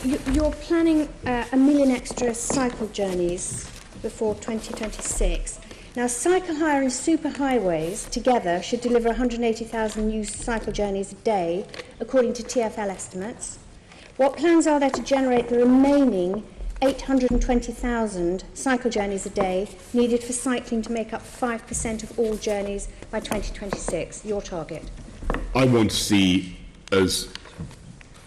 you're planning 1 million extra cycle journeys before 2026. Now, cycle hire and superhighways together should deliver 180,000 new cycle journeys a day, according to TfL estimates. What plans are there to generate the remaining 820,000 cycle journeys a day needed for cycling to make up 5% of all journeys by 2026, your target? I want to see, as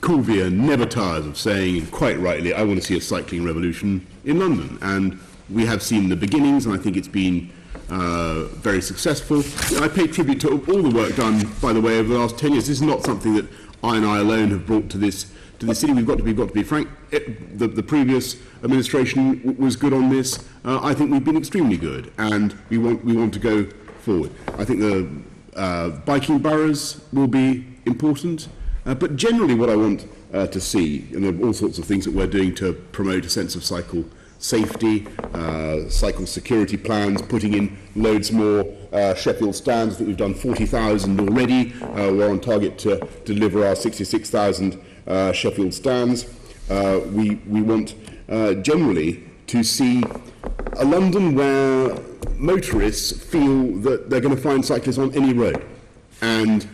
Coolvia never tires of saying, and quite rightly, I want to see a cycling revolution in London. And we have seen the beginnings, and I think it's been very successful. I pay tribute to all the work done, by the way, over the last 10 years. This is not something that I and I alone have brought to this city. We've got to be frank. The previous administration was good on this. I think we've been extremely good, and we want to go forward. I think the biking boroughs will be important, but generally what I want to see, and there are all sorts of things that we're doing to promote a sense of cycle safety, cycle security plans, putting in loads more Sheffield stands. I think we've done 40,000 already. We're on target to deliver our 66,000 Sheffield stands. We want generally to see a London where motorists feel that they're going to find cyclists on any road. And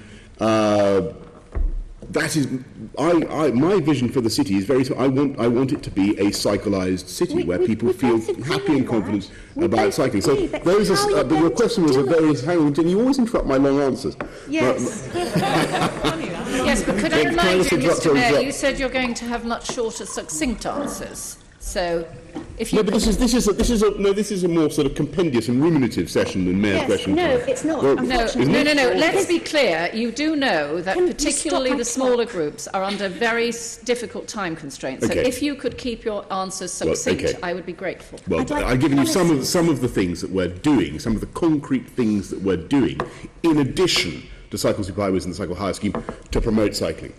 that is, my vision for the city is very. I want it to be a cyclised city where people feel happy and confident about cycling. So those are. Your question was a very. Hang on, you always interrupt my long answers. Yes. Yes, but could I remind you, Mr. Mayor, you said you're going to have much shorter, succinct answers. So, if you no, but this is a more sort of compendious and ruminative session than mayor questions. No, it's not. Well, no. Let's be clear. You do know that particularly the smaller groups are under very difficult time constraints. So, if you could keep your answers succinct, I would be grateful. Well, I've given you some of the things that we're doing, some of the concrete things that we're doing, in addition to cycle superhighways and the cycle hire scheme, to promote cycling.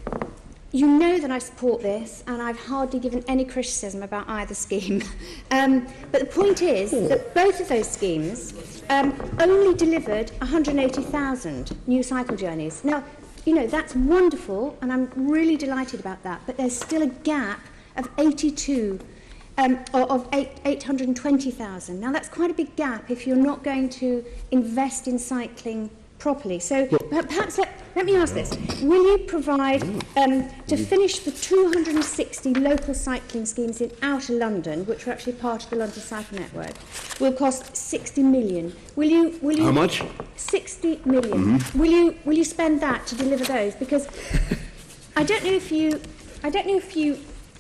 You know that I support this, and I've hardly given any criticism about either scheme. But the point is that both of those schemes only delivered 180,000 new cycle journeys. Now, you know, that's wonderful, and I'm really delighted about that, but there's still a gap of 820,000. Now, that's quite a big gap if you're not going to invest in cycling properly. So perhaps let me ask this. Will you provide, to finish the 260 local cycling schemes in outer London, which are actually part of the London Cycle Network, will cost 60 million. Will you How much? 60 million. Mm-hmm. Will you spend that to deliver those? Because I don't know if you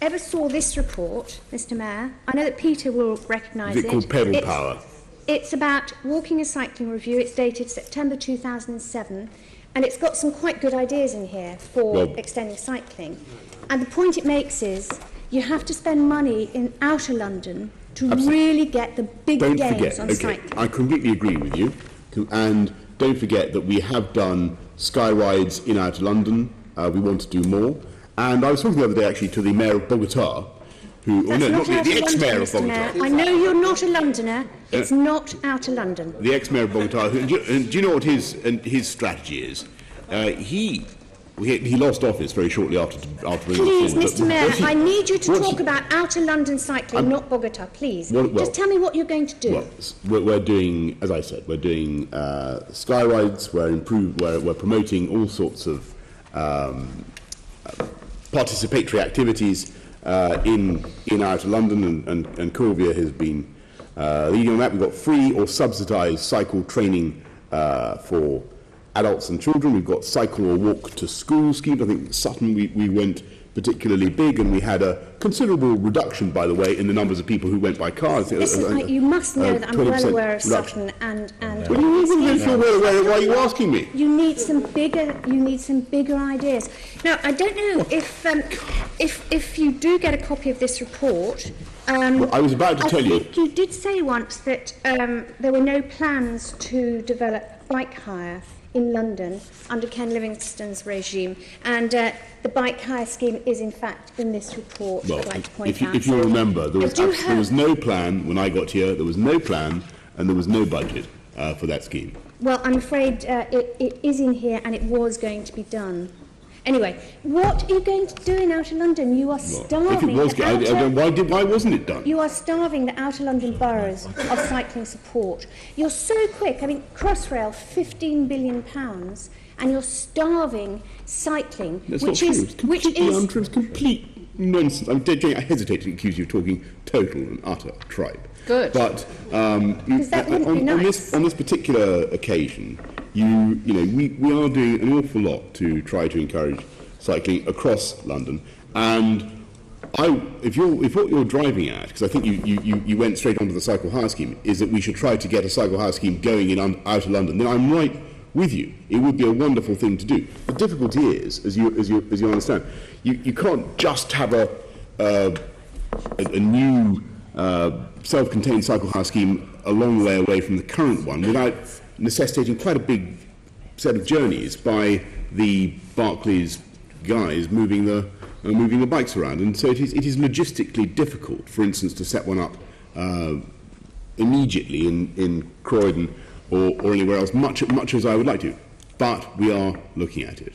ever saw this report, Mr. Mayor. I know that Peter will recognise it. Is it called Pedal Power? It's about Walking and Cycling Review. It's dated September 2007, and it's got some quite good ideas in here for extending cycling. And the point it makes is you have to spend money in outer London to really get the big gains on cycling. I completely agree with you. And don't forget that we have done sky rides in outer London. We want to do more. And I was talking the other day actually to the Mayor of Bogota, the ex-mayor of Bogota. I know you're not a Londoner. It's not outer London. The ex-mayor of Bogota. Do you know what his strategy is? He lost office very shortly after. Please, Mr. Mayor, I need you to talk about outer London cycling, not Bogota. Please, just tell me what you're going to do. Well, we're doing, as I said, we're doing sky rides. We're promoting all sorts of participatory activities in outer London, and Coolvia has been leading on that. We've got free or subsidised cycle training for adults and children. We've got cycle or walk to school schemes. I think Sutton we went particularly big, and we had a considerable reduction, by the way, in the numbers of people who went by car. Listen, you must know that I'm well aware of Sutton and well, you wouldn't feel well aware. Why are you asking me? You need some bigger ideas. Now, I don't know if you do get a copy of this report. Well, I was about to tell you. I think you did say once that there were no plans to develop bike hire in London under Ken Livingstone's regime, and the bike hire scheme is in fact in this report. Well, I'd like to point out. If you remember, there was no plan when I got here. There was no plan, and there was no budget for that scheme. Well, I'm afraid it is in here, and it was going to be done. Anyway, what are you going to do in Outer London? You are starving. If it was, why wasn't it done? You are starving the Outer London boroughs of cycling support. You're so quick. I mean, Crossrail, £15 billion, and you're starving cycling, That's not true. It's completely untrue. It's complete nonsense. I hesitate to accuse you of talking total and utter tripe. Good. But that wouldn't be nice. on this particular occasion, we are doing an awful lot to try to encourage cycling across London. And if what you're driving at, because I think you went straight onto the cycle hire scheme, is that we should try to get a cycle hire scheme going in Outer London, then I'm right with you. It would be a wonderful thing to do. The difficulty is, as you understand, you can't just have a new self-contained cycle hire scheme a long way away from the current one without necessitating quite a big set of journeys by the Barclays guys moving the bikes around. And so it is logistically difficult, for instance, to set one up immediately in Croydon or anywhere else, much as I would like to. But we are looking at it.